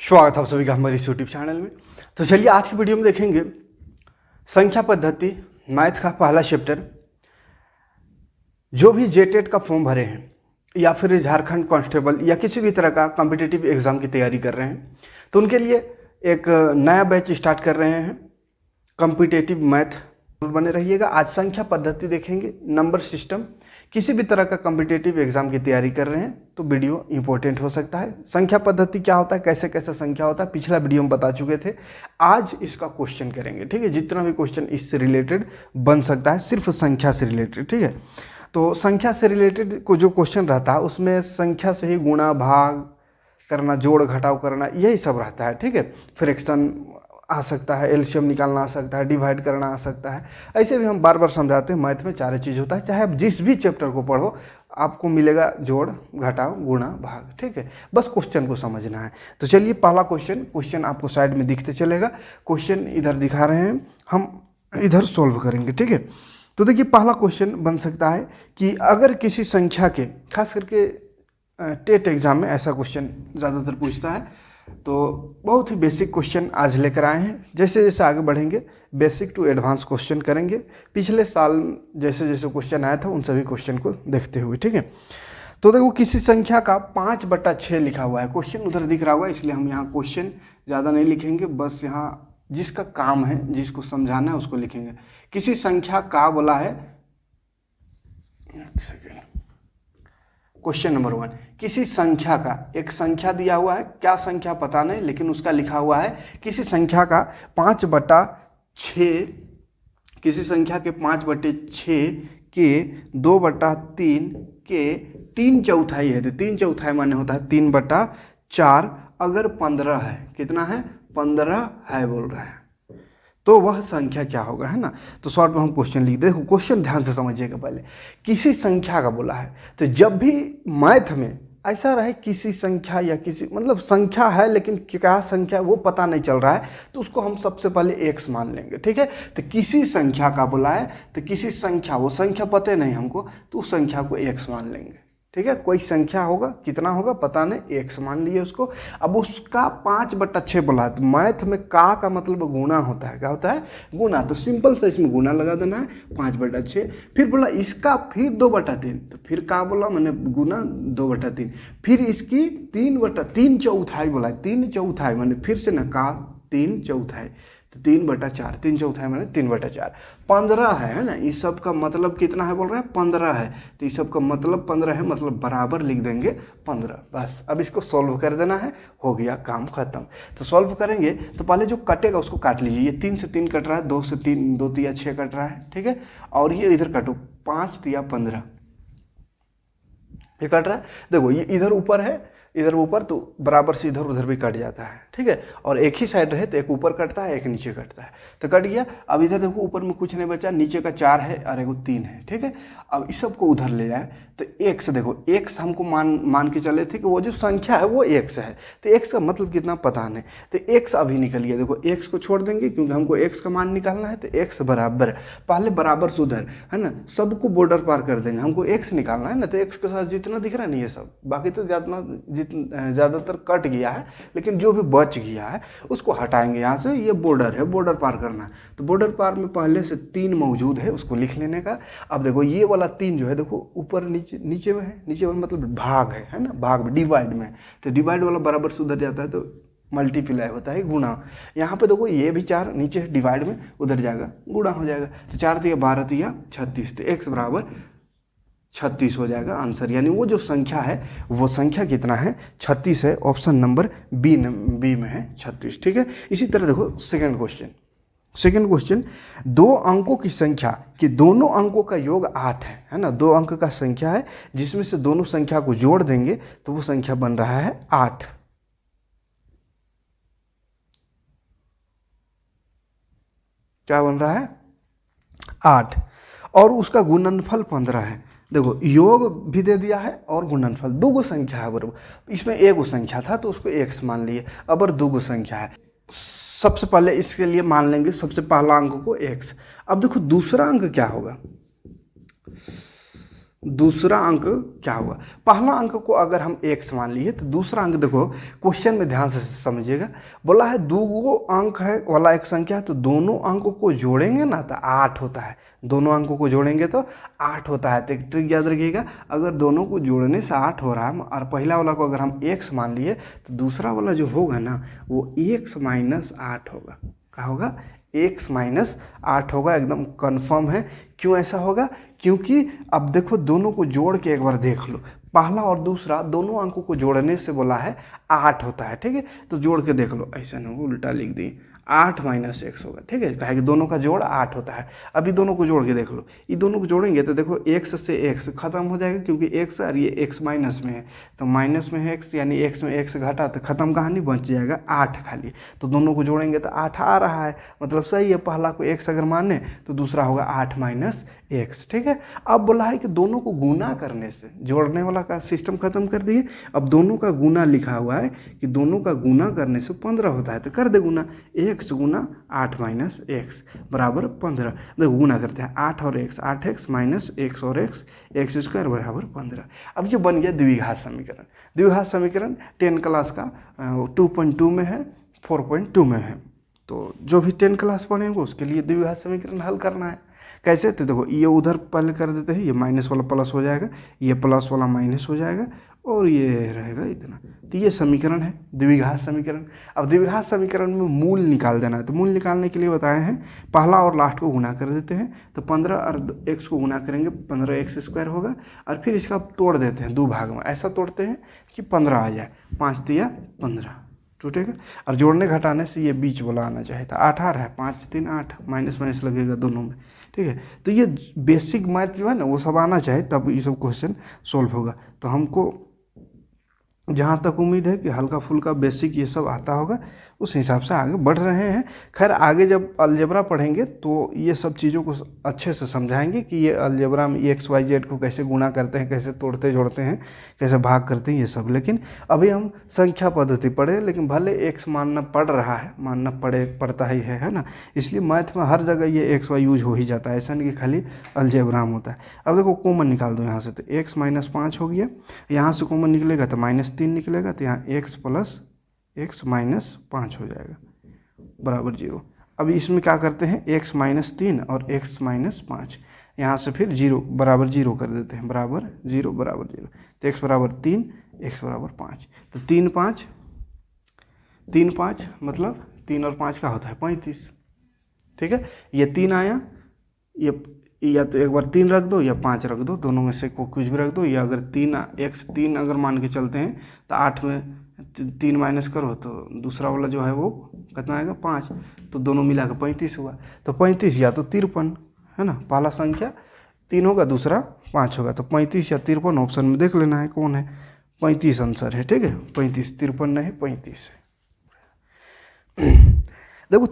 स्वागत है आप सभी का हमारे इस यूट्यूब चैनल में। तो चलिए आज की वीडियो में देखेंगे संख्या पद्धति मैथ का पहला चैप्टर। जो भी जेटेट का फॉर्म भरे हैं या फिर झारखंड कांस्टेबल या किसी भी तरह का कॉम्पिटिटिव एग्ज़ाम की तैयारी कर रहे हैं तो उनके लिए एक नया बैच स्टार्ट कर रहे हैं, कॉम्पिटिटिव मैथ। बने रहिएगा। आज संख्या पद्धति देखेंगे, नंबर सिस्टम। किसी भी तरह का कॉम्पिटिटिव एग्जाम की तैयारी कर रहे हैं तो वीडियो इंपॉर्टेंट हो सकता है। संख्या पद्धति क्या होता है, कैसे कैसे संख्या होता है, पिछला वीडियो में बता चुके थे। आज इसका क्वेश्चन करेंगे, ठीक है। जितना भी क्वेश्चन इससे रिलेटेड बन सकता है, सिर्फ संख्या से रिलेटेड, ठीक है। तो संख्या से रिलेटेड को जो क्वेश्चन रहता है उसमें संख्या से ही गुणा भाग करना, जोड़ घटाव करना, यही सब रहता है, ठीक है। फ्रैक्शन आ सकता है, एलसीएम निकालना आ सकता है, डिवाइड करना आ सकता है। ऐसे भी हम बार बार समझाते हैं, मैथ में चार चीज़ होता है। चाहे आप जिस भी चैप्टर को पढ़ो आपको मिलेगा जोड़ घटाव गुणा भाग, ठीक है। बस क्वेश्चन को समझना है। तो चलिए पहला क्वेश्चन आपको साइड में दिखते चलेगा। क्वेश्चन इधर दिखा रहे हैं, हम इधर सॉल्व करेंगे, ठीक है। तो देखिए पहला क्वेश्चन बन सकता है कि अगर किसी संख्या के, खास करके टेट एग्जाम में ऐसा क्वेश्चन ज़्यादातर पूछता है। तो बहुत ही बेसिक क्वेश्चन आज लेकर आए हैं। जैसे जैसे आगे बढ़ेंगे बेसिक टू एडवांस क्वेश्चन करेंगे, पिछले साल जैसे जैसे क्वेश्चन आया था उन सभी क्वेश्चन को देखते हुए, ठीक है। तो देखो किसी संख्या का 5/6 लिखा हुआ है। क्वेश्चन उधर दिख रहा होगा, इसलिए हम यहाँ क्वेश्चन ज़्यादा नहीं लिखेंगे, बस यहाँ जिसका काम है, जिसको समझाना है उसको लिखेंगे। किसी संख्या का बोला है, क्वेश्चन नंबर 1, किसी संख्या का, एक संख्या दिया हुआ है, क्या संख्या पता नहीं, लेकिन उसका लिखा हुआ है किसी संख्या का 5/6, किसी संख्या के 5/6 के 2/3 के 3/4 है। तो 3/4 माने होता है 3/4। अगर 15 है, कितना है, 15 है बोल रहा है, तो वह संख्या क्या होगा, है ना। तो शॉर्ट में हम क्वेश्चन लिख दे। देखो क्वेश्चन ध्यान से समझिएगा। पहले किसी संख्या का बोला है, तो जब भी मैथ में ऐसा रहे किसी संख्या या किसी, मतलब संख्या है लेकिन क्या संख्या वो पता नहीं चल रहा है, तो उसको हम सबसे पहले एक्स मान लेंगे, ठीक है। तो किसी संख्या का बोला है, तो किसी संख्या, वो संख्या पता नहीं हमको, तो उस संख्या को एक्स मान लेंगे, ठीक है। कोई संख्या होगा, कितना होगा पता नहीं, एक्स मान लिए उसको। अब उसका 5/6 बोला है, तो मैथ में का मतलब गुना होता है। क्या होता है, गुना। तो सिंपल से इसमें गुना लगा देना है, 5/6। फिर बोला इसका फिर 2/3, तो फिर का बोला मैंने गुना 2/3। फिर इसकी 3/3 बोला है, 3/4 मैंने फिर से ना का 3/4, तो 3/4, 3/4 मैंने 3/4। 15 है ना, इस सब का मतलब कितना है बोल रहे हैं, 15 है। तो इस सब का मतलब 15 है, मतलब बराबर लिख देंगे 15। बस अब इसको सॉल्व कर देना है, हो गया काम खत्म। तो सॉल्व करेंगे तो पहले जो कटेगा उसको काट लीजिए। ये 3 से 3 कट रहा है, 2 से 3, 2 तिया 6 कट रहा है, ठीक है। और ये इधर काटो, 5 तिया 15, ये कट रहा है। देखो ये इधर ऊपर है, इधर ऊपर, तो बराबर से इधर उधर भी कट जाता है, ठीक है। और एक ही साइड रहे तो एक ऊपर कटता है, एक नीचे कटता है, तो कट गया। अब इधर देखो ऊपर में कुछ नहीं बचा, नीचे का 4 है और एगो 3 है, ठीक है। अब इस सबको उधर ले जाए तो एक्स, देखो एक्स हमको मान के चले थे कि वो जो संख्या है वो एक्स है। तो एक्स का मतलब कितना पता नहीं, तो एक्स अभी निकल गया। देखो एक्स को छोड़ देंगे क्योंकि हमको एक्स का मान निकालना है। तो एक्स बराबर, पहले बराबर से उधर, है ना, सबको बॉर्डर पार कर देंगे, हमको एक्स निकालना है ना। तो एक्स के साथ जितना दिख रहा है नहीं ये सब, बाकी तो ज़्यादातर कट गया है, लेकिन जो भी बच गया है उसको हटाएंगे यहाँ से। ये बॉर्डर है, बॉर्डर पार करना है, तो बॉर्डर पार में पहले से 3 मौजूद है, उसको लिख लेने का। अब देखो ये वाला 3 जो है, देखो ऊपर नीचे में है, नीचे में मतलब भाग है ना, भाग में, डिवाइड में। तो डिवाइड वाला बराबर से उधर जाता है तो मल्टीप्लाई होता है, गुणा। यहाँ पे देखो ये भी 4 नीचे डिवाइड में, उधर जाएगा गुणा हो जाएगा। तो 4 तिया 12 तिया 36, तो एक्स बराबर 36 हो जाएगा आंसर। यानी वो जो संख्या है वो संख्या कितना है, 36 है। ऑप्शन नंबर बी में है 36, ठीक है। इसी तरह देखो सेकेंड क्वेश्चन, 2 अंकों की संख्या कि दोनों अंकों का योग 8 है ना। 2 अंक का संख्या है जिसमें से दोनों संख्या को जोड़ देंगे तो वो संख्या बन रहा है 8। क्या बन रहा है, 8, और उसका गुणनफल 15 है। देखो योग भी दे दिया है और गुणनफल, 2 संख्या है बराबर। इसमें एक संख्या था तो उसको x मान लिए, अब 2 संख्या है। सबसे पहले इसके लिए मान लेंगे सबसे पहला अंक को x। अब देखो दूसरा अंक क्या होगा, दूसरा अंक क्या होगा। पहला अंक को अगर हम x मान लिए तो दूसरा अंक देखो क्वेश्चन में ध्यान से समझिएगा, बोला है दो अंक है वाला एक संख्या है तो दोनों अंकों को जोड़ेंगे ना तो 8 होता है, दोनों अंकों को जोड़ेंगे तो 8 होता है। तो एक ट्रिक याद रखिएगा, अगर दोनों को जोड़ने से 8 हो रहा है और पहला वाला को अगर हम x मान लिए तो दूसरा वाला जो होगा ना वो x माइनस 8 होगा। क्या होगा, x माइनस 8 होगा, एकदम कन्फर्म है। क्यों ऐसा होगा, क्योंकि अब देखो दोनों को जोड़ के एक बार देख लो, पहला और दूसरा दोनों अंकों को जोड़ने से बोला है 8 होता है, ठीक है। तो जोड़ के देख लो, ऐसा नहीं उल्टा लिख दी, 8 माइनस x होगा, ठीक है, कहे कि दोनों का जोड़ 8 होता है। अभी दोनों को जोड़ के देख लो, ये दोनों को जोड़ेंगे तो देखो x से x खत्म हो जाएगा क्योंकि x और ये x माइनस में है, तो माइनस में है x यानी x में x घटा तो खत्म कहानी, बच जाएगा 8 खाली। तो दोनों को जोड़ेंगे तो 8 आ रहा है, मतलब सही है। पहला को x अगर माने तो दूसरा होगा 8 माइनस x, ठीक है। अब बोला है कि दोनों को गुना करने से, जोड़ने वाला का सिस्टम खत्म कर दिए, अब दोनों का गुना लिखा हुआ है कि दोनों का गुना करने से 15 होता है, तो कर दे गुना, x गुना 8 माइनस x बराबर 15। देखो गुना करते हैं 8 और x, 8x माइनस x और x स्क्वायर बराबर 15। अब ये बन गया द्विघात समीकरण। द्विघात समीकरण 10 क्लास का 2.2 में है, 4.2 में है, तो जो भी 10 क्लास पढ़ेंगे उसके लिए द्विघात समीकरण हल करना है। कैसे, तो देखो ये उधर पहले कर देते हैं, ये माइनस वाला प्लस हो जाएगा, ये प्लस वाला माइनस हो जाएगा और ये रहेगा इतना। तो ये समीकरण है द्विघात समीकरण। अब द्विघात समीकरण में मूल निकाल देना है, तो मूल निकालने के लिए बताए हैं पहला और लास्ट को गुना कर देते हैं, तो 15 और x को गुना करेंगे 15x स्क्वायर होगा, और फिर इसका तोड़ देते हैं 2 भाग में, ऐसा तोड़ते हैं कि 15 आ जाए, 5 दिया 15 टूटेगा। और जोड़ने घटाने से ये बीच वाला आना चाहिए था, 8 आ रहा है, 5 3 8, माइनस माइनस लगेगा दोनों में, ठीक है। तो ये बेसिक मैथ जो है ना वो सब आना चाहिए, तब ये सब क्वेश्चन सोल्व होगा। तो हमको जहाँ तक उम्मीद है कि हल्का फुल्का बेसिक ये सब आता होगा, उस हिसाब से आगे बढ़ रहे हैं। खैर आगे जब अलजेब्रा पढ़ेंगे तो ये सब चीज़ों को अच्छे से समझाएंगे कि ये अलजेब्रा में एक्स वाई जेड को कैसे गुणा करते हैं, कैसे तोड़ते जोड़ते हैं, कैसे भाग करते हैं, ये सब। लेकिन अभी हम संख्या पद्धति पढ़े, लेकिन भले एक्स मानना पड़ रहा है, मानना पड़ता ही है ना, इसलिए मैथ में हर जगह ये एक्स वाई यूज हो ही जाता है, ऐसा नहीं कि खाली अलजेब्रा में होता है। अब देखो कॉमन निकाल दो यहाँ से, तो एक्स माइनस 5 हो गया, यहाँ से कॉमन निकलेगा तो -3 निकलेगा, तो यहाँ एक्स प्लस x माइनस 5 हो जाएगा बराबर 0। अब इसमें क्या करते हैं, x माइनस 3 और x माइनस 5, यहाँ से फिर 0 बराबर 0 कर देते हैं, बराबर 0 बराबर 0, तो x बराबर 3 x बराबर 5, तो 3 5 मतलब 3 और 5 का होता है 35, ठीक है। ये 3 आया, ये या तो एक बार 3 रख दो या 5 रख दो, दोनों में से कुछ भी रख दो, या अगर 3 अगर मान के चलते हैं तो 8 में 3 माइनस करो तो दूसरा वाला जो है वो कितना आएगा 5, तो दोनों मिला के 35 हुआ। तो 35 या तो 53 है ना, पहला संख्या 3 होगा, दूसरा 5 होगा, तो 35 या 53 ऑप्शन में देख लेना है कौन है, 35 आंसर है, ठीक है। 35, 53 नहीं 35 है। देखो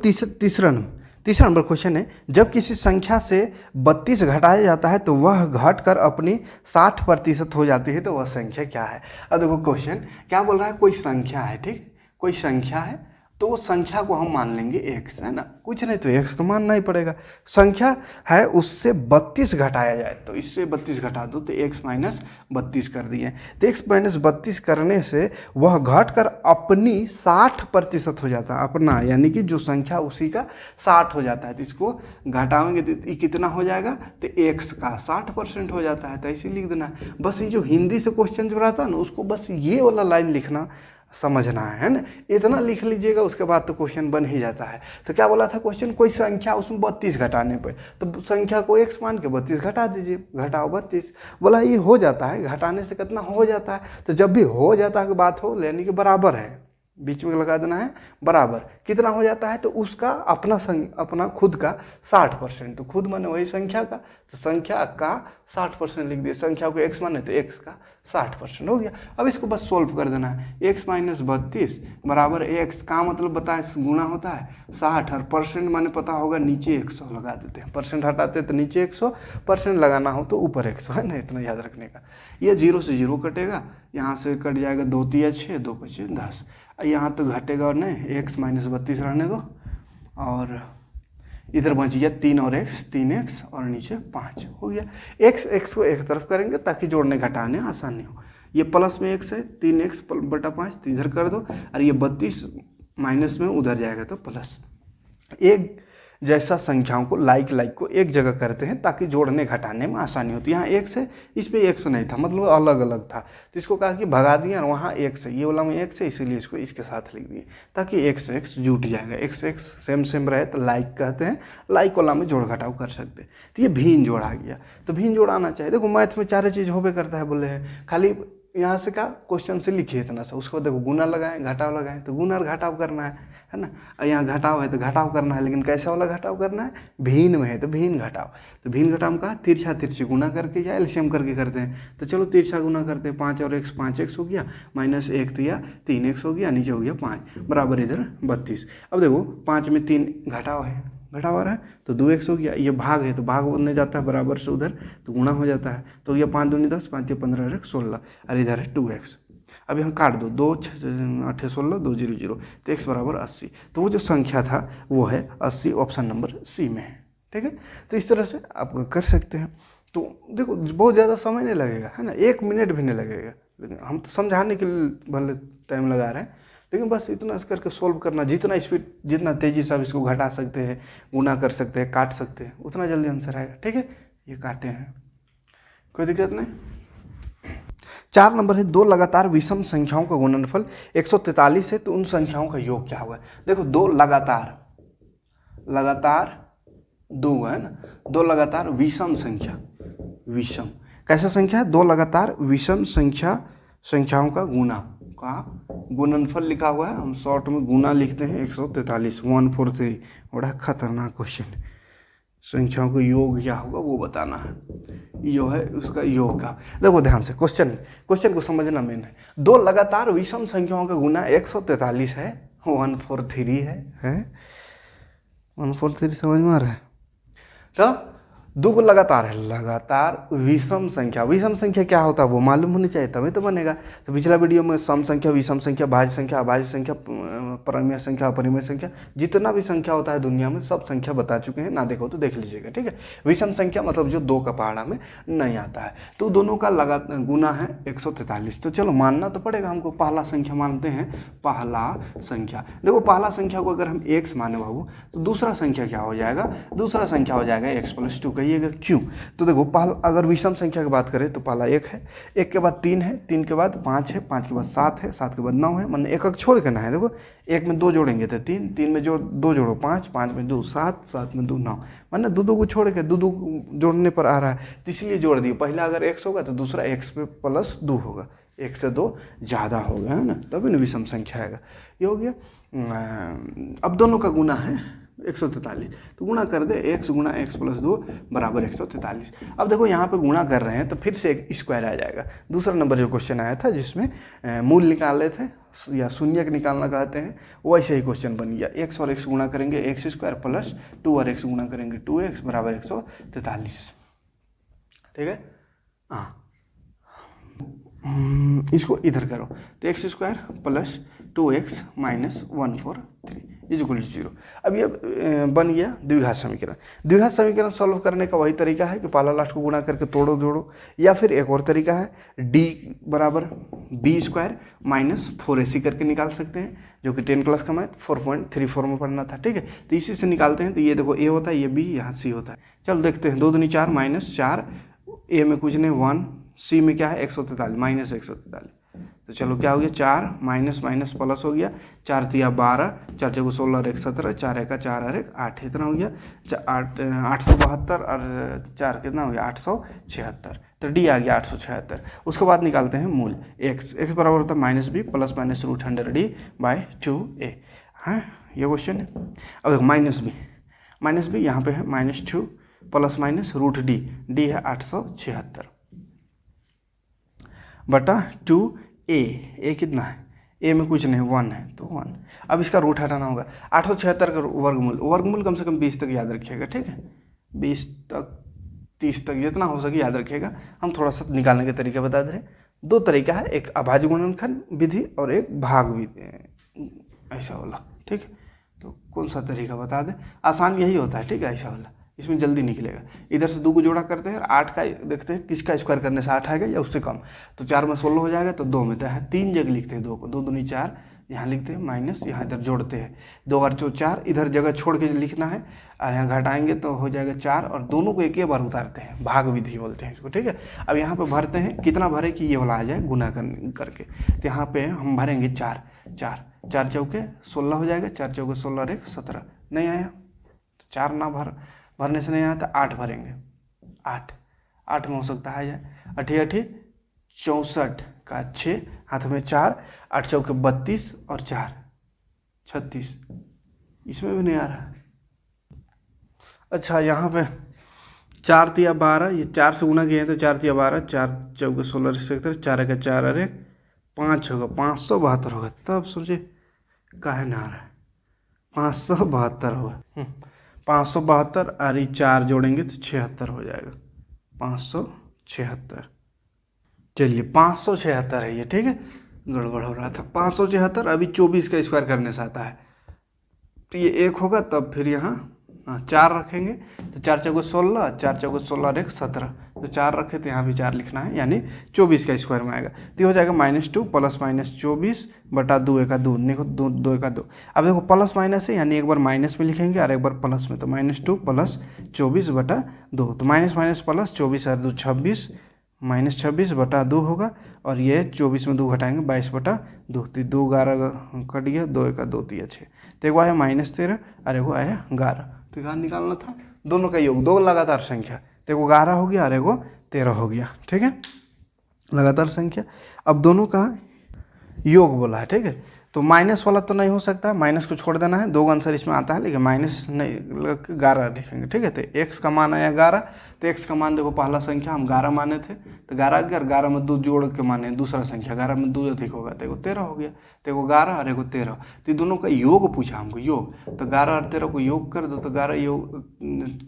तीसरा नंबर क्वेश्चन है, जब किसी संख्या से 32 घटाया जाता है तो वह घटकर अपनी 60% हो जाती है, तो वह संख्या क्या है। अब देखो क्वेश्चन क्या बोल रहा है, कोई संख्या है, ठीक, कोई संख्या है, तो उस संख्या को हम मान लेंगे x, है ना, कुछ नहीं तो x तो मानना ही पड़ेगा। संख्या है उससे 32 घटाया जाए, तो इससे 32 घटा दो तो x माइनस 32 कर दिए, तो x माइनस 32 करने से वह घटकर अपनी 60% हो जाता है, अपना यानी कि जो संख्या उसी का 60 हो जाता है, तो इसको घटाएंगे तो ये कितना हो जाएगा, तो x का 60% हो जाता है, तो ऐसे लिख देना। बस ये जो हिंदी से क्वेश्चन जो रहता है ना उसको बस ये वाला लाइन लिखना समझना है ना, इतना लिख लीजिएगा, उसके बाद तो क्वेश्चन बन ही जाता है। तो क्या बोला था क्वेश्चन, कोई संख्या उसमें 32 घटाने पर, तो संख्या को x मान के 32 घटा दीजिए, घटाओ 32, बोला ये हो जाता है, घटाने से कितना हो जाता है, तो जब भी हो जाता है कि बात हो यानी कि बराबर है, बीच में लगा देना है बराबर, कितना हो जाता है, तो उसका अपना खुद का 60%, तो खुद माने वही संख्या का, तो संख्या का 60% लिख दिए, संख्या को x माने तो x का 60% हो गया। अब इसको बस सोल्व कर देना है, x माइनस 32 बराबर x का मतलब बताए गुना होता है 60, और परसेंट माने पता होगा नीचे 100 लगा देते हैं, परसेंट हटाते हैं तो नीचे 100, परसेंट लगाना हो तो ऊपर 100, है ना, इतना याद रखने का। ये 0 से 0 कटेगा, यहाँ से कट जाएगा 2 3 6, 2 5 10, यहाँ तो घटेगा और नहीं, x माइनस 32 रहने दो, और इधर बच गया 3 और x, 3x और नीचे 5 हो गया। x को एक तरफ करेंगे ताकि जोड़ने घटाने आसानी हो। ये प्लस में x है 3x बटा 5 तो इधर कर दो, और ये 32 माइनस में उधर जाएगा तो प्लस। एक जैसा संख्याओं को लाइक को एक जगह करते हैं ताकि जोड़ने घटाने में आसानी होती है। यहाँ x है, इस पर x नहीं था, मतलब अलग अलग था, तो इसको कहा कि भगा दिया, और वहाँ x है, ये वाला में x है, इसीलिए इसको इसके साथ लिख दिए ताकि x जुट जाएगा। x सेम रहे तो लाइक कहते हैं, लाइक वाला में जोड़ घटाव कर सकते हैं। तो ये भिन्न जोड़ आ गया, तो भिन्न जोड़ आना चाहिए। देखो मैथ में चारे चीज़ होबे करता है, बोले हैं खाली यहाँ से क्या क्वेश्चन से लिखिए इतना सा, उसको देखो गुना लगाएं घटाव लगाएं, तो गुना और घटाव करना है ना। और यहाँ घटाव है तो घटाव करना है, लेकिन कैसा वाला घटाव करना है, भिन्न में है तो भिन्न घटाव। तो भिन्न घटाव में कहा तिरछा तिरछी गुना करके या एलसीएम करके करते हैं। तो चलो तिरछा गुना करते हैं, 5 और x 5x हो गया, माइनस 1 तो या 3x हो गया, नीचे हो गया 5 बराबर इधर 32। अब देखो 5 में 3 घटाव है, घटाव आ रहा है तो 2x हो गया, ये भाग है तो भाग बनने जाता है बराबर से उधर तो गुणा हो जाता है, तो ये 5 दूनी 10, 5 15 और 1 16, और इधर है 2x। अब यहाँ काट दो, 2 8 16 2 0 0, तो x बराबर 80। तो वो जो संख्या था वो है 80, ऑप्शन नंबर सी में है। ठीक है, तो इस तरह से आप कर सकते हैं। तो देखो बहुत ज़्यादा समय नहीं लगेगा, है ना, 1 मिनट भी नहीं लगेगा, लेकिन हम तो समझाने के लिए भले टाइम लगा रहे हैं, लेकिन बस इतना करके सोल्व करना, जितना स्पीड जितना तेज़ी से आप इसको घटा सकते हैं, गुना कर सकते हैं, काट सकते हैं, उतना जल्दी आंसर आएगा। ठीक है, ये काटे हैं, कोई दिक्कत नहीं। 4 नंबर है, 2 लगातार विषम संख्याओं का गुणनफल 143 है तो उन संख्याओं का योग क्या होगा। देखो 2 लगातार 2 है ना, 2 लगातार विषम संख्या, विषम कैसा संख्या है, 2 लगातार विषम संख्याओं का गुना का गुणनफल लिखा हुआ है, हम शॉर्ट में गुना लिखते हैं 143 143। बड़ा खतरनाक क्वेश्चन, संख्याओं का योग क्या होगा वो बताना है, यो है उसका योग का। देखो ध्यान से क्वेश्चन को समझना मेन है। 2 लगातार विषम संख्याओं का गुना 143 है, 143 है 143 समझ में आ रहा है। तो 2 को लगातार है, लगातार विषम संख्या क्या होता है वो मालूम होनी चाहिए तभी तो बनेगा। तो पिछला वीडियो में सम संख्या, विषम संख्या, भाज्य संख्या, अभाज्य संख्या, परिमेय संख्या, अपरिमेय संख्या, जितना भी संख्या होता है दुनिया में सब संख्या बता चुके हैं, ना देखो तो देख लीजिएगा। ठीक है, विषम संख्या मतलब जो 2 का पहाड़ा में नहीं आता है, तो दोनों का गुना है 143। तो चलो मानना तो पड़ेगा हमको, पहला संख्या मानते हैं, पहला संख्या। देखो पहला संख्या को अगर हम x माने बाबू तो दूसरा संख्या क्या हो जाएगा, दूसरा संख्या हो जाएगा x + 2। कहिएगा क्यों, तो देखो पहला अगर विषम संख्या की बात करें तो पहला 1 है, 1 के बाद 3 है, 3 के बाद 5 है, 5 के बाद 7 है, 7 के बाद 9 है, मतलब एक छोड़ के ना है। देखो 1 में 2 जोड़ेंगे तो 3, 3 में 2 जोड़ो 5, 5 में 2 7, 7 में 2 9, मतलब 2 को छोड़ के 2 जोड़ने पर आ रहा है, तो इसलिए जोड़ दिए। पहला अगर x होगा तो दूसरा x पे + 2 होगा, 1 से 2 ज़्यादा हो गया, है ना, तभी ना विषम संख्या आएगा। ये हो गया। अब दोनों का गुना है 143, तो गुणा कर दे, x गुणा x + 2 बराबर 143। अब देखो यहाँ पे गुणा कर रहे हैं तो फिर से एक स्क्वायर आ जाएगा। दूसरा नंबर जो क्वेश्चन आया था जिसमें मूल निकाले थे या शून्यक निकालना कहते हैं, वैसे ही क्वेश्चन बन गया। x और x गुणा करेंगे x² + 2 और x गुणा करेंगे 2x बराबर 143। ठीक है, हाँ इसको इधर करो तो x² + 2x - 143 = 0। अब ये बन गया द्विघात समीकरण। द्विघात समीकरण सॉल्व करने का वही तरीका है कि पहला लास्ट को गुणा करके तोड़ो जोड़ो, या फिर एक और तरीका है d बराबर b² - 4ac करके निकाल सकते हैं, जो कि 10 क्लास का मैथ 4.34 में पढ़ना था। ठीक है, तो इसी से निकालते हैं। तो ये देखो a होता है, ये b, यहाँ c होता है। चलो देखते हैं, 2 दूनी 4 -4, a में कुछ नहीं 1, c में क्या है 143 -143। तो चलो क्या हो गया, 4 माइनस प्लस हो गया, 4 तिया 12, 4 जगह 16 और 1 17, 4 1 4 और 1 8, इतना हो गया 872 और 4 कितना हो गया 876। तो डी आ गया 876। उसके बाद निकालते हैं मूल x बराबर होता है -b + -√100d/2a। हाँ ये क्वेश्चन है। अब देखो -b यहाँ पे है -2 + √d, डी है 876 बटा 2a कितना है, a में कुछ नहीं 1 है तो 1। अब इसका रूट हटाना होगा, 876 का वर्गमूल कम से कम 20 तक याद रखिएगा। ठीक है, 20 तक 30 तक जितना हो सके याद रखिएगा। हम थोड़ा सा निकालने के तरीका बता दे रहे हैं। 2 तरीका है, एक अभाज्य गुणनखंड विधि और एक भाग विधि, ऐसा वाला। ठीक है, तो कौन सा तरीका बता दें, आसान यही होता है, ठीक है, ऐसा वाला, इसमें जल्दी निकलेगा। इधर से 2 को जोड़ा करते हैं, 8 का देखते हैं किसका स्क्वायर करने से 8 आएगा या उससे कम। तो 4 में 16 हो जाएगा, तो 2 में 3 जगह लिखते हैं 2 को, 2 दूनी 4, यहाँ लिखते हैं माइनस, यहाँ इधर जोड़ते हैं 2 और 4, इधर जगह छोड़ के लिखना है, और यहाँ घटाएंगे तो हो जाएगा 4, और दोनों को एक ही बार उतारते हैं, भाग विधि बोलते हैं इसको, ठीक है। अब यहाँ पे भरते हैं, कितना भरे कि ये वाला आ जाए गुना करके, तो यहाँ पे हम भरेंगे 4 चौके 16 हो जाएगा, 4 चौके 16 और 1 17, नहीं आया तो 4 ना भरने से नहीं आया तो 8 भरेंगे, 8 में हो सकता है जाए, 8 64 का 6, हाथ में 4, 8 चौके 32 और 4 36, इसमें भी नहीं आ रहा। अच्छा, यहाँ पे 4 तिया 12, ये 4 से गुना किए हैं तो 4 तिया 12, 4 चौके 16 71, 4 का 4 और 1 5 होगा, 572 होगा। तब सोचे काहे ना आ रहा है, 572 होगा, 572 और ये 4 जोड़ेंगे तो 76 हो जाएगा, 576। चलिए 576 है ये, ठीक है, गड़बड़ हो रहा था, 576। अभी 24 का स्क्वायर करने से आता है, तो ये 1 होगा, तब फिर यहाँ 4 रखेंगे, तो 4 चौके 16, 4 चौके 16 और 1 17, तो 4 रखे तो यहाँ भी 4 लिखना है, यानी 24 का स्क्वायर में आएगा। तो ये हो जाएगा -2 प्लस -24 बटा 2 1 का 2, देखो 2 1 का 2। अब देखो प्लस माइनस है, यानी एक बार माइनस में लिखेंगे और एक बार प्लस में, तो -2 प्लस 24 बटा 2, तो माइनस माइनस प्लस 24 और 2 26, -26 बटा 2 होगा, और ये 24 में 2 घटाएंगे 22 बटा 2, तो 2 11 कट गया, 2 1 का 2 3 6, तो एक आया -13 और एक आया 11, तो यहाँ निकालना था दोनों का योग, 2 लगातार संख्या, तो एगो 11 हो गया और एगो 13 हो गया, ठीक है, लगातार संख्या। अब दोनों का योग बोला है, ठीक है, तो माइनस वाला तो नहीं हो सकता, माइनस को छोड़ देना है, 2 आंसर इसमें आता है, लेकिन माइनस नहीं, 11 लिखेंगे, ठीक है। तो x का मान आया 11, तो x का मान देखो पहला संख्या हम 11 माने थे, तो 11 में 2 जोड़ के माने दूसरा संख्या, 11 में 2 अधिक होगा तो एगो 13 हो गया, तो एगो 11 और एगो 13, तो ये दोनों का योग पूछा हमको, योग, तो 11 और 13 को योग कर दो, तो 11 योग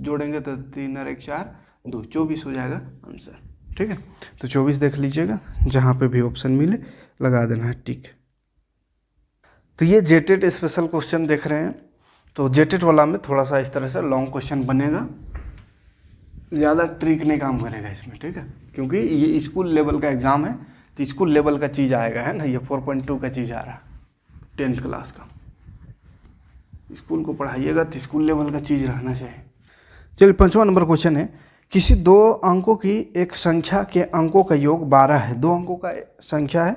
जोड़ेंगे तो 3 और 1 4 2, 24 हो जाएगा आंसर, ठीक है। तो 24 देख लीजिएगा, जहाँ पे भी ऑप्शन मिले लगा देना है टिक। तो ये जेटेट स्पेशल क्वेश्चन देख रहे हैं, तो जेटेट वाला में थोड़ा सा इस तरह से लॉन्ग क्वेश्चन बनेगा, ज़्यादा ट्रिक नहीं काम करेगा इसमें, ठीक है, क्योंकि ये स्कूल लेवल का एग्ज़ाम है, तो स्कूल लेवल का चीज़ आएगा, है ना, ये 4.2 का चीज़ आ रहा है, 10th क्लास का। स्कूल को पढ़ाइएगा तो स्कूल लेवल का चीज़ रहना चाहिए। चलिए 5वां नंबर क्वेश्चन है, किसी 2 अंकों की एक संख्या के अंकों का योग 12 है, 2 अंकों का संख्या है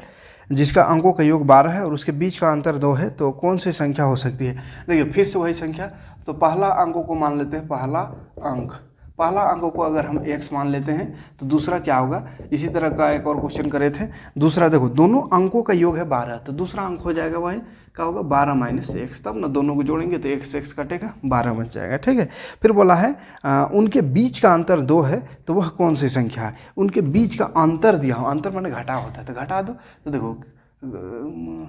जिसका अंकों का योग 12 है और उसके बीच का अंतर 2 है, तो कौन सी संख्या हो सकती है। देखिए फिर से वही संख्या, तो पहला अंकों को मान लेते हैं, पहला अंक को अगर हम x मान लेते हैं तो दूसरा क्या होगा, इसी तरह का एक और क्वेश्चन करे थे, दूसरा देखो दोनों अंकों का योग है 12, तो दूसरा अंक हो जाएगा वही क्या होगा 12 माइनस x, तब ना दोनों को जोड़ेंगे तो x कटेगा 12 बच जाएगा, ठीक है। फिर बोला है उनके बीच का अंतर 2 है, तो वह कौन सी संख्या है। उनके बीच का अंतर दिया हो, अंतर माने घटा होता है, तो घटा दो, तो देखो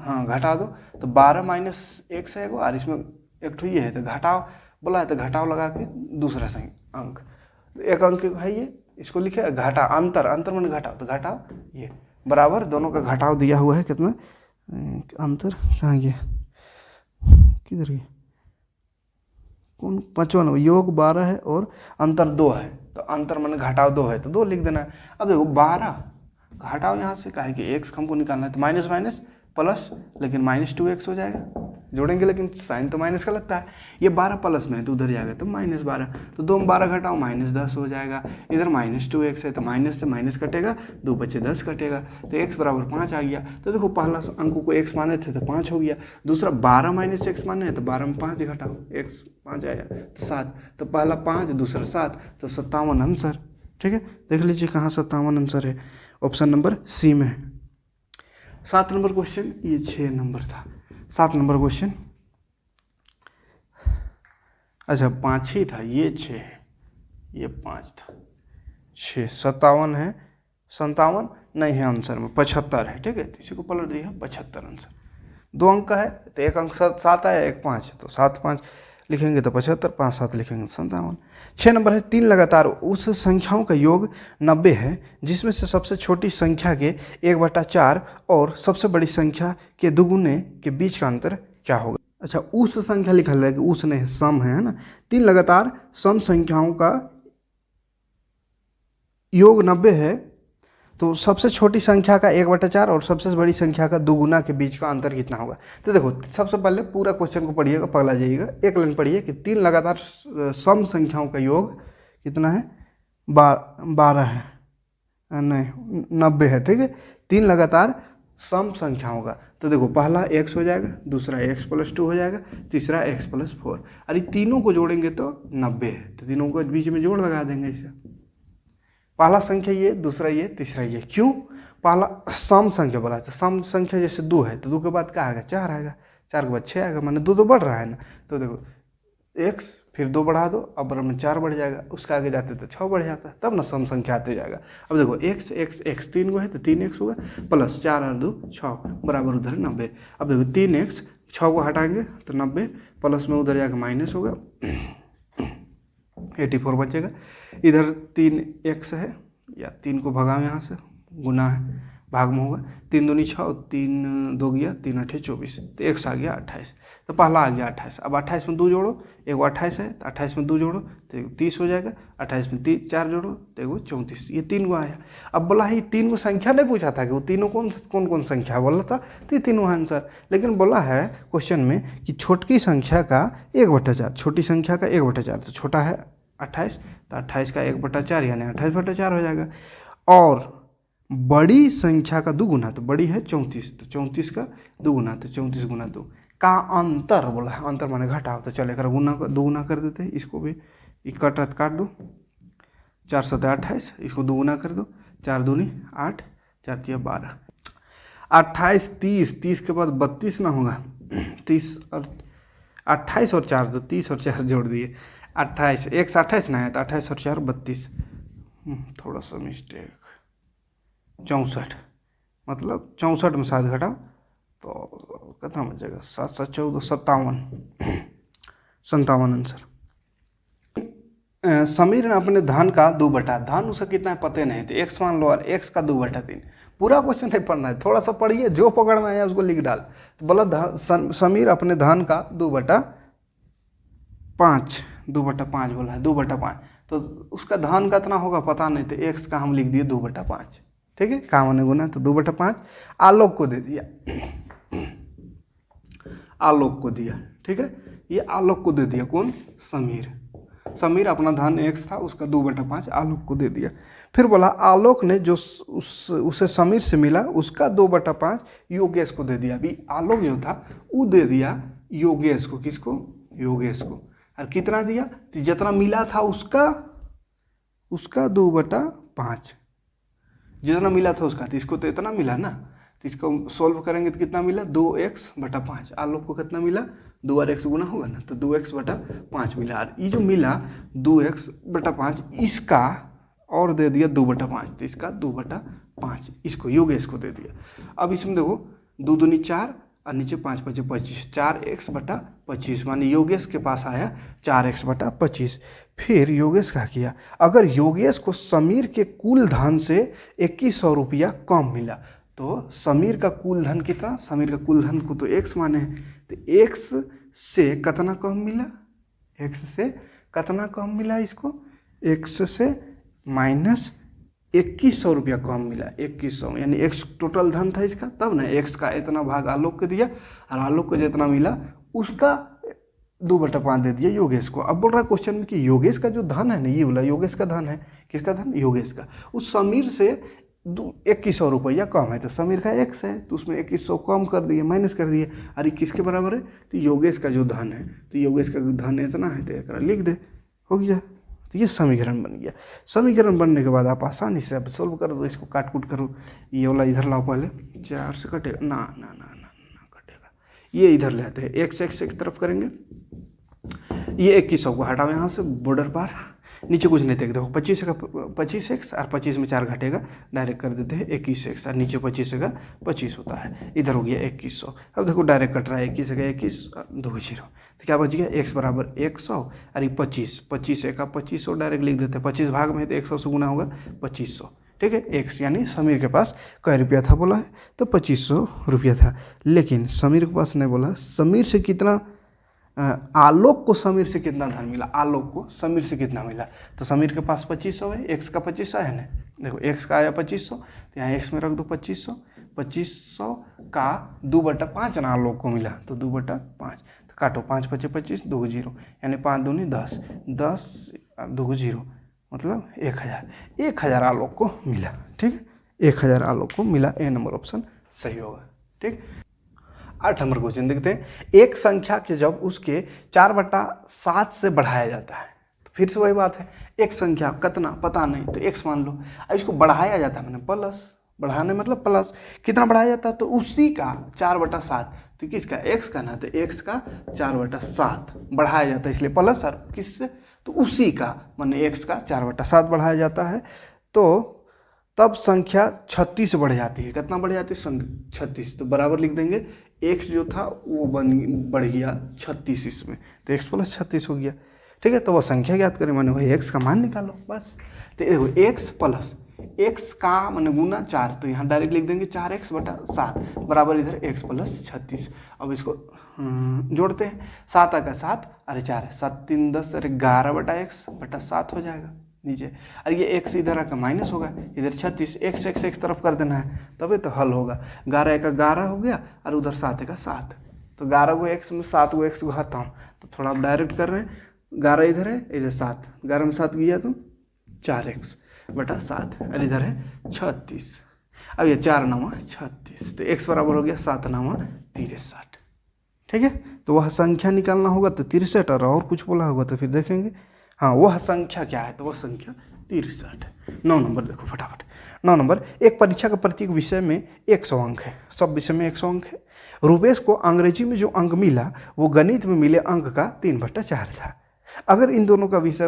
हाँ घटा दो, तो 12 माइनस x है और इसमें एक ठो ये है, तो घटाओ बोला है, तो घटाओ लगा के दूसरा अंक, एक अंक है ये, इसको लिखे घटा, अंतर माने घटाओ, तो घटाओ ये बराबर, दोनों का घटाव दिया हुआ है, कितना अंतर कहाँ गया, किधर गया, कौन 5वां नंबर, योग 12 है और अंतर 2 है, तो अंतर माने घटाव 2 है, तो 2 लिख देना है। अब देखो 12 घटाओ यहाँ से, काहे कि x हमको निकालना है, तो माइनस माइनस प्लस, लेकिन -2x हो जाएगा, जोड़ेंगे लेकिन साइन तो माइनस का लगता है, ये 12 प्लस में है तो उधर जाएगा तो -12, तो 2 में 12 घटाओ -10 हो जाएगा, इधर -2x है तो माइनस से माइनस कटेगा, 2 बचे 10 कटेगा, तो x बराबर 5 आ गया। तो देखो पहला अंक को x माने थे तो 5 हो गया, दूसरा 12 माइनस x माने हैं तो 12 में 5 घटाओ, x 5 आया तो 7, तो पहला 5 दूसरा 7, तो 57 आंसर, ठीक है। देख लीजिए कहाँ 57 आंसर है, ऑप्शन नंबर सी में है। 7 नंबर क्वेश्चन, ये 6 नंबर था, 7 नंबर क्वेश्चन, अच्छा 5 ही था, ये 6 है, ये 5 था, 6 57 है, 57 नहीं है आंसर में, 75 है, ठीक है, तो इसी को पलट दिया 75 आंसर। 2 अंक का है तो एक अंक 7 आया, एक 5, तो 7 5 लिखेंगे तो 75, 5 7 लिखेंगे 57। 6 नंबर है, 3 लगातार उस संख्याओं का योग 90 है जिसमें से सबसे छोटी संख्या के 1/4 और सबसे बड़ी संख्या के दुगुने के बीच का अंतर क्या होगा। अच्छा उस संख्या लिखल है कि उस नहीं, सम है ना। 3 लगातार सम संख्याओं का योग 90 है, तो सबसे छोटी संख्या का 1/4 और सबसे बड़ी संख्या का दुगुना के बीच का अंतर कितना होगा। तो देखो सबसे पहले पूरा क्वेश्चन को पढ़िएगा, पगला जाइएगा। एक लाइन पढ़िए कि 3 लगातार सम संख्याओं का योग कितना है, 12 है, नहीं 90 है, ठीक है। 3 लगातार सम संख्याओं का, तो देखो पहला x हो जाएगा, दूसरा x + 2 हो जाएगा, तीसरा x + 4। अरे तीनों को जोड़ेंगे तो 90 है, तो तीनों को बीच में जोड़ लगा देंगे इसे। पहला संख्या ये, दूसरा ये, तीसरा ये। क्यों? पहला सम संख्या बोला था, सम संख्या जैसे 2 है तो 2 के बाद क्या आएगा, 4 आएगा, 4 के बाद 6 आएगा, माने 2 तो बढ़ रहा है ना। तो देखो x फिर 2 बढ़ा दो, अब बराबर में 4 बढ़ जाएगा, उसका आगे जाते तो 6 बढ़ जाता, तब ना सम संख्या आते जाएगा। अब देखो x 3 को है तो 3x होगा, प्लस 4 और 2 6 बराबर उधर 90। अब देखो 3x, 6 को हटाएंगे तो 90, प्लस में उधर जाकर माइनस होगा, 84 बचेगा। इधर 3x है, या 3 को भगाओ यहाँ से, गुना है, भाग में होगा, 3 दूनी 6, 3 2 गया, 3 8 24, तो x आ गया 28। तो पहला आ गया 28। अब 28 में 2 जोड़ो, एगो 28 है तो 28 में 2 जोड़ो तो एगो 30 हो जाएगा, 28 में 4 जोड़ो तो एगो 34। ये 3 गो आया। अब बोला है ये 3 को संख्या नहीं पूछा था कि वो तीनों कौन संख्या बोला था, तो ये तीनों आंसर। लेकिन बोला है क्वेश्चन में कि छोटी संख्या का 1/4, छोटी संख्या का 1/4, तो छोटा है 28, तो 28 का 1/4 यानी 28/4 हो जाएगा। और बड़ी संख्या का दुगुना, तो बड़ी है 34, तो 34 का दुगुना, तो 34 गुना 2 का अंतर बोला है। अंतर माने घटाओ, तो चले कर दुगुना कर देते हैं, इसको भी काट दो, 4 7 28, इसको दुगुना कर दो, 4 दूनी 8, 4 3 12, 28 30 के बाद 32 ना होगा, 30 और 28 और 4 तो 30 और 4 जोड़ दिए, 28 128 ना है, तो 28 और 4 32, थोड़ा सा मिस्टेक, 64, मतलब 64 में 7 घटाओ तो कितना बचेगा, 7 7 14 57 आंसर। समीर ने अपने धन का 2/, धन उसका कितना है पता नहीं, तो x मान लो और x का 2/3। पूरा क्वेश्चन नहीं पढ़ना है, थोड़ा सा पढ़िए, जो पकड़ में आया उसको लिख डाल। तो बोला समीर अपने धन का 2/5 बोला है, 2/5, तो उसका धन कितना होगा पता नहीं, तो x का हम लिख दिए 2/5, ठीक है, का माने गुना, तो 2/5 आलोक को दे दिया, आलोक को दिया, ठीक है, ये आलोक को दे दिया, कौन, समीर अपना धन x था, उसका 2/5 आलोक को दे दिया। फिर बोला आलोक ने जो उसे समीर से मिला उसका 2/5 योगेश को दे दिया। अभी आलोक जो था वो दे दिया योगेश को, किसको, योगेश को। और कितना दिया, तो जितना मिला था उसका 2/5, जितना मिला था उसका, तो इसको तो इतना मिला ना, तो इसको सोल्व करेंगे तो कितना मिला, 2x/5। आलोक को कितना मिला, 2 और x गुना होगा ना, तो 2x/5 मिला। और ये जो मिला 2x/5 इसका और दे दिया 2/5, तो इसका 2/5 इसको योगेश को दे दिया। अब इसमें देखो 2 दूनी 4 और नीचे 5 5 25, 4x/25, माने योगेश के पास आया 4x/25। फिर योगेश क्या किया, अगर योगेश को समीर के कुल धन से 2100 रुपया कम मिला, तो समीर का कुल धन कितना, समीर का कुल धन को तो x माने हैं, तो x से कितना कम मिला, x से कितना कम मिला इसको, x से माइनस 2100 रुपया कम मिला, 2100, यानी x टोटल धन था इसका, तब ना x का इतना भाग आलोक को दिया, और आलोक को जितना मिला उसका 2/5 दे दिया योगेश को। अब बोल रहा है क्वेश्चन में कि योगेश का जो धन है ना, ये बोला योगेश का धन है, किसका धन, योगेश का। उस समीर से 2100 रुपया कम है, तो समीर का x है, तो उसमें 2100 कम कर दिए, माइनस कर दिए, और ये किसके बराबर है, तो योगेश का जो धन है, तो योगेश का धन इतना है, तो एक लिख दे, हो गया। तो ये समीकरण बन गया। समीकरण बनने के बाद आप आसानी से अब सोल्व कर दो, इसको काट कूट करो, ये वाला इधर लाओ, पहले 4 से कटेगा ना कटेगा, ये इधर ले आते हैं, x एक तरफ करेंगे, ये 2100 को हटाओ यहाँ से बॉर्डर पार, नीचे कुछ नहीं देख, देखो 25 का 25x और 25 में 4 घटेगा, डायरेक्ट कर देते हैं 21x, और नीचे 25 का 25 होता है, इधर हो गया 2100। अब देखो डायरेक्ट कट रहा है, 21 का 21 2 0, तो क्या बच गया, x बराबर 100 और ये 25 का 2500 डायरेक्ट लिख देते हैं, 25 भाग में तो 100 से गुना होगा 2500, ठीक है। एक्स यानी समीर के पास कै रुपया था बोला है, तो 2500 रुपया था। लेकिन समीर के पास नहीं बोला, समीर से कितना, आलोक को समीर से कितना धन मिला, आलोक को समीर से कितना मिला। तो समीर के पास 2500 है, एक्स का 2500 है ना, देखो एक्स का आया 2500, तो यहाँ एक्स में रख दो 2500, 2500 का 2/5 ना आलोक को मिला, तो 2/5, तो काटो 5 × 5 = 25, 2 0 यानी 5 दूनी 10, 10 2 0 मतलब 1000 आलोक को मिला। ठीक है, 1000 आलोक को मिला। ए नंबर ऑप्शन सही होगा। ठीक, 8 नंबर क्वेश्चन देखते हैं। एक संख्या के जब उसके 4/7 से बढ़ाया जाता है, तो फिर से वही बात है, एक संख्या कितना पता नहीं, तो x मान लो, अब इसको बढ़ाया जाता है, मैंने प्लस, बढ़ाने मतलब प्लस, कितना बढ़ाया जाता है, तो उसी का 4/7, तो किसका, x का ना, तो x का 4/7 बढ़ाया जाता है, इसलिए प्लस, और किससे, तो उसी का, माने x का 4/7 बढ़ाया जाता है, तो तब संख्या 36 बढ़ जाती है। कितना बढ़ जाती है, 36, तो बराबर लिख देंगे, x जो था वो बढ़ गया 36 इसमें, तो x + 36 हो गया। ठीक है, तो वह संख्या ज्ञात करें, माने वही x का मान निकालो बस। तो x प्लस x का माने गुना 4, तो यहाँ डायरेक्ट लिख देंगे 4x/7 बराबर इधर x + 36। अब इसको जोड़ते हैं, 7 का 7, अरे 4 है, 7 3 10, अरे 11/x/7 हो जाएगा नीचे, और ये x इधर आकर माइनस होगा, इधर 36, x एक तरफ कर देना है, तभी तो हल होगा। 11 का 11 हो गया, और उधर 7 का 7, तो 11 को x में 7 को x घाता हूँ, तो थोड़ा आप डायरेक्ट कर रहे हैं, 11 इधर है, इधर 7, 11 में 7 गया तो 4x/7, और इधर है 36। अब ये 4 9 36, तो x बराबर हो गया 7 9 63। ठीक है, तो वह संख्या निकालना होगा, तो 63, और कुछ बोला होगा तो फिर देखेंगे। हाँ, वह संख्या क्या है, तो वह संख्या 63। 9 नंबर देखो फटाफट। 9 नंबर, एक परीक्षा का प्रत्येक विषय में 100 अंक है, सब विषय में 100 अंक है। रुपेश को अंग्रेजी में जो अंक मिला वो गणित में मिले अंक का 3/4 था। अगर इन दोनों का विषय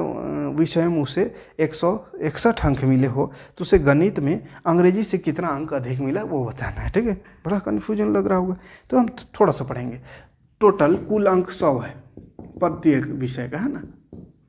में उसे 161 अंक मिले हो, तो उसे गणित में अंग्रेजी से कितना अंक अधिक मिला वो बताना है। ठीक है, बड़ा कन्फ्यूजन लग रहा होगा, तो हम थोड़ा सा पढ़ेंगे। टोटल कुल अंक 100 है प्रत्येक विषय का, है ना,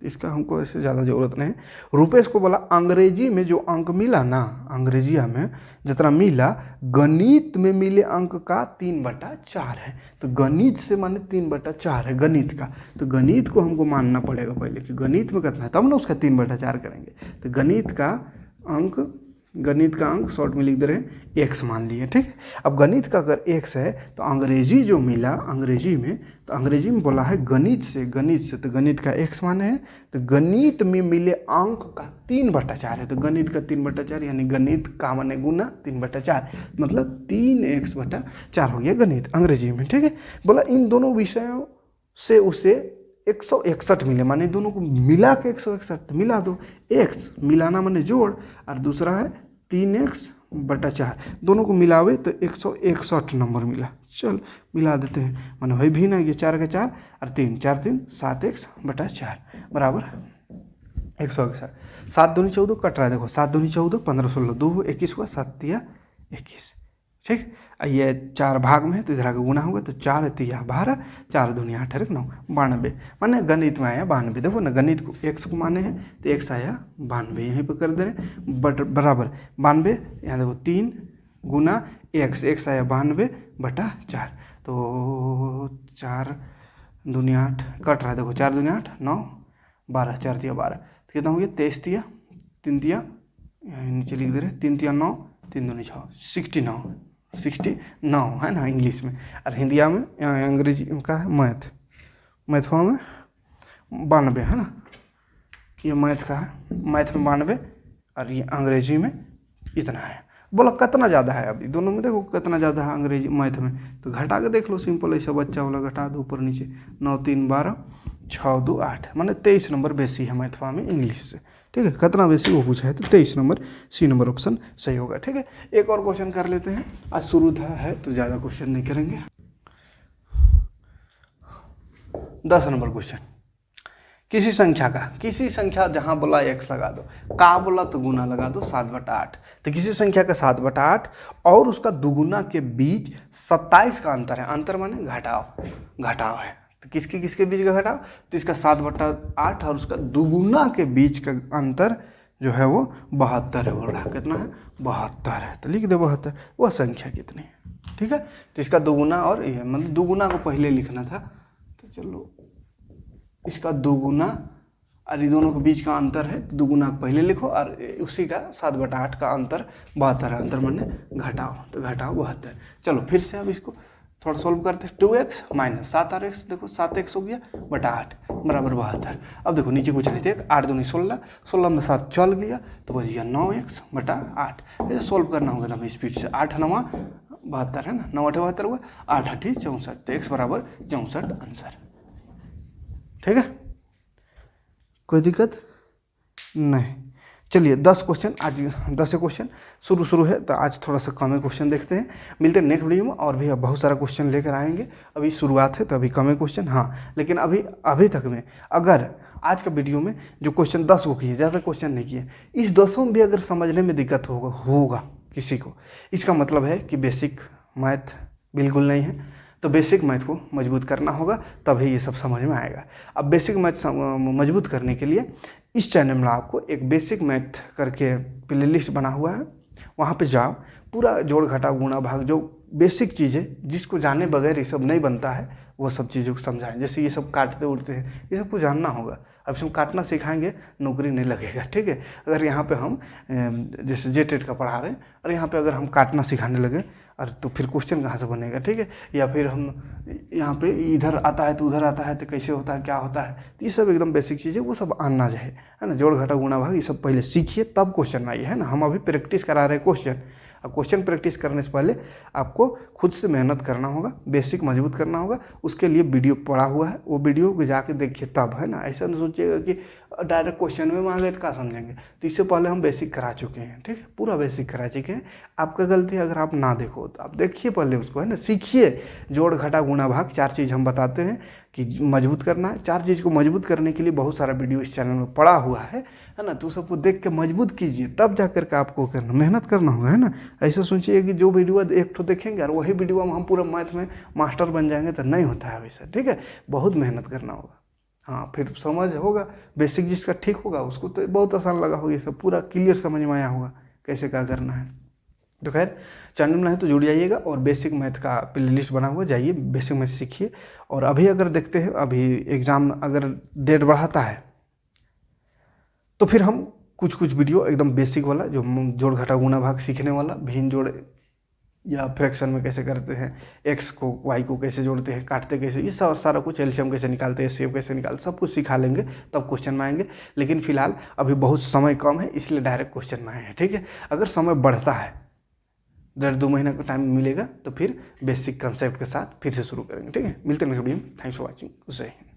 इसका हमको ऐसे ज़्यादा ज़रूरत नहीं है। रुपेश को बोला अंग्रेजी में जो अंक मिला ना, अंग्रेजी में जितना मिला, गणित में मिले अंक का 3/4 है। तो गणित से माने 3/4 है गणित का, तो गणित को हमको मानना पड़ेगा पहले कि गणित में कितना है, तब ना उसका 3/4 करेंगे। तो गणित का अंक शॉर्ट में लिख दे रहे हैं, x मान लिए। ठीक है, अब गणित का अगर x है, तो अंग्रेजी जो मिला अंग्रेजी में बोला है गणित से, तो गणित का x मान है, तो गणित में मिले अंक का 3/4 है, तो गणित का 3/4 यानी गणित का माने गुना 3/4 मतलब 3x/4 हो गया गणित अंग्रेजी में। ठीक है, बोला इन दोनों विषयों से उसे 161 मिले, माने दोनों को मिला के 161, मिला दो, x मिलाना माने जोड़, और दूसरा है 3x/4, दोनों को मिलावे तो 161 नंबर मिला। चल मिला देते हैं, माने वही भी ना, ये 4 का 4 और 3, 4 3 7x/4 बराबर 161। 7 दूनी 14 कट रहा है, देखो 7 दूनी 14, 15 16 2 21 हुआ, 7 तिया 21। ठीक, ये 4 भाग में है, तो इधर आगे गुना होगा, तो 4 तिया 12, 4 दूनी 8 9 92, माने गणित में आया 92। देखो ना, गणित को x को माने हैं, तो x आया 92, यहीं पर कर दे रहे बराबर 92, यहाँ देखो 3 गुना x आया 92/4, तो 4 दूनी 8 कट रहा है, देखो 4 दूनी 8 9 12, 4 तिया 12, तो कितना हो गया 23 तिया 3 तिया, नीचे लिख दे रहे 3 तिया 9, 3 दूनी 6 69 है ना इंग्लिश में, और हिंदिया में अंग्रेजी का है मैथ फॉर्म में 92 है ना, ये मैथ का है, मैथ में 92, और ये अंग्रेजी में इतना है। बोला कितना ज़्यादा है, अभी दोनों में देखो कितना ज़्यादा है अंग्रेजी मैथ में, तो घटा के देख लो, सिंपल ऐसा बच्चा वाला घटा दो ऊपर नीचे, 9 3 12 6 2 8, माने 23 नंबर बेसी है मैथ फॉर्म में इंग्लिश से। ठीक है, कितना बेसी वो पूछा है, तो 23 नंबर, सी नंबर ऑप्शन सही होगा। ठीक है, एक और क्वेश्चन कर लेते हैं, आज शुरू था है तो ज़्यादा क्वेश्चन नहीं करेंगे। 10 नंबर क्वेश्चन, किसी संख्या जहाँ बोला x लगा दो, का बोला तो गुना लगा दो 7/8, तो किसी संख्या का 7/8 और उसका दुगुना के बीच 27 का अंतर है, अंतर माने घटाव है, तो किसके बीच का घटाव, तो इसका 7/8 और उसका दुगुना के बीच का अंतर जो है वो 72 है, बोल रहा है कितना है 72 है, तो लिख दे 72। वह संख्या कितनी है, ठीक है। तो इसका दोगुना और ये मतलब दोगुना को पहले लिखना था, तो चलो इसका दोगुना और ये दोनों के बीच का अंतर है, तो दोगुना पहले लिखो और उसी का 7/8 का अंतर 72 है, अंतर माने घटाओ, तो घटाओ 72। चलो फिर से अब इसको थोड़ा सोल्व करते हैं। 2x माइनस 7x, देखो 7x हो गया बटा 8 बराबर 72। अब देखो नीचे कुछ नहीं थे, 8 दूनी 16, 16 में 7 चल गया तो बच गया 9x बटा 8। ये सोल्व करना होगा ना स्पीड से, 8 9 72 है ना, 9 8 72 हुआ, 8 8 64, तो x बराबर 64 आंसर, ठीक है, कोई दिक्कत नहीं। चलिए 10 क्वेश्चन आज, 10 क्वेश्चन शुरू है, तो आज थोड़ा सा कम है क्वेश्चन देखते हैं। मिलते हैं नेक्स्ट वीडियो में, और भी बहुत सारा क्वेश्चन लेकर आएंगे। अभी शुरुआत है तो अभी कम है क्वेश्चन, हाँ, लेकिन अभी तक में अगर आज का वीडियो में जो क्वेश्चन 10 को किए, ज़्यादा क्वेश्चन नहीं किए, इस 10 में भी अगर समझने में दिक्कत होगा किसी को, इसका मतलब है कि बेसिक मैथ बिल्कुल नहीं है। तो बेसिक मैथ को मजबूत करना होगा, तभी ये सब समझ में आएगा। अब बेसिक मैथ मजबूत करने के लिए इस चैनल में आपको एक बेसिक मैथ करके प्ले लिस्ट बना हुआ है, वहाँ पे जाओ, पूरा जोड़ घटा गुणा भाग जो बेसिक चीज़ें जिसको जाने बगैर ये सब नहीं बनता है, वो सब चीज़ों को समझाएं। जैसे ये सब काटते उड़ते हैं, ये सबको जानना होगा। अब हम काटना सिखाएंगे, नौकरी नहीं लगेगा, ठीक है। अगर यहाँ पे हम जैसे जेटेट का पढ़ा रहे हैं और यहाँ पे अगर हम काटना सिखाने लगे, अरे तो फिर क्वेश्चन कहाँ से बनेगा, ठीक है। या फिर हम यहाँ पे इधर आता है तो उधर आता है तो कैसे होता है, क्या होता है, तो ये सब एकदम बेसिक चीज़ें वो सब आना चाहिए, है ना। जोड़ घटा गुणा भाग ये सब पहले सीखिए, तब क्वेश्चन आइए, है ना। हम अभी प्रैक्टिस करा रहे हैं क्वेश्चन। अब क्वेश्चन प्रैक्टिस करने से पहले आपको खुद से मेहनत करना होगा, बेसिक मजबूत करना होगा। उसके लिए वीडियो पड़ा हुआ है, वो वीडियो को जाके देखिए तब, है ना। ऐसा नहीं सोचिएगा कि डायरेक्ट क्वेश्चन में मांगे तो क्या समझेंगे। तो इससे पहले हम बेसिक करा चुके हैं, ठीक है, पूरा बेसिक करा चुके हैं। आपका गलती है अगर आप ना देखो तो आप देखिए पहले उसको, है ना, सीखिए। जोड़ घटा गुणा भाग 4 चीज़ हम बताते हैं कि मजबूत करना है। 4 चीज़ को मजबूत करने के लिए बहुत सारा वीडियो इस चैनल में पड़ा हुआ है ना। तो सबको देख के मजबूत कीजिए, तब जा कर के आपको करना, मेहनत करना होगा, है ना। ऐसा सोचिए कि जो वीडियो एक तो देखेंगे और वही वीडियो में हम पूरा मैथ में मास्टर बन जाएंगे, तो नहीं होता है वैसा, ठीक है। बहुत मेहनत करना होगा, हाँ, फिर समझ होगा। बेसिक जिसका ठीक होगा उसको तो बहुत आसान लगा होगा, ये सब पूरा क्लियर समझ में आया होगा कैसे क्या करना है। तो खैर चैनल में है तो जुड़ जाइएगा, और बेसिक मैथ का प्ले लिस्ट बना हुआ, जाइए बेसिक मैथ सीखिए। और अभी अगर देखते हैं, अभी एग्ज़ाम अगर डेट बढ़ाता है तो फिर हम कुछ वीडियो एकदम बेसिक वाला, जो जोड़ घटा गुणा भाग सीखने वाला, भिन्न जोड़ या फ्रैक्शन में कैसे करते हैं, एक्स को वाई को कैसे जोड़ते हैं, काटते कैसे, ये सब सारा कुछ, एलसीएम कैसे निकालते हैं, एचसीएफ कैसे निकालते, सब कुछ सिखा लेंगे, तब क्वेश्चन में आएंगे। लेकिन फिलहाल अभी बहुत समय कम है, इसलिए डायरेक्ट क्वेश्चन में आए हैं, ठीक है। अगर समय बढ़ता है, 1.5-2 महीना का टाइम मिलेगा, तो फिर बेसिक कंसेप्ट के साथ फिर से शुरू करेंगे, ठीक है। मिलते हैं नेक्स्ट वीडियो में। Thanks for watching. जय हिंद।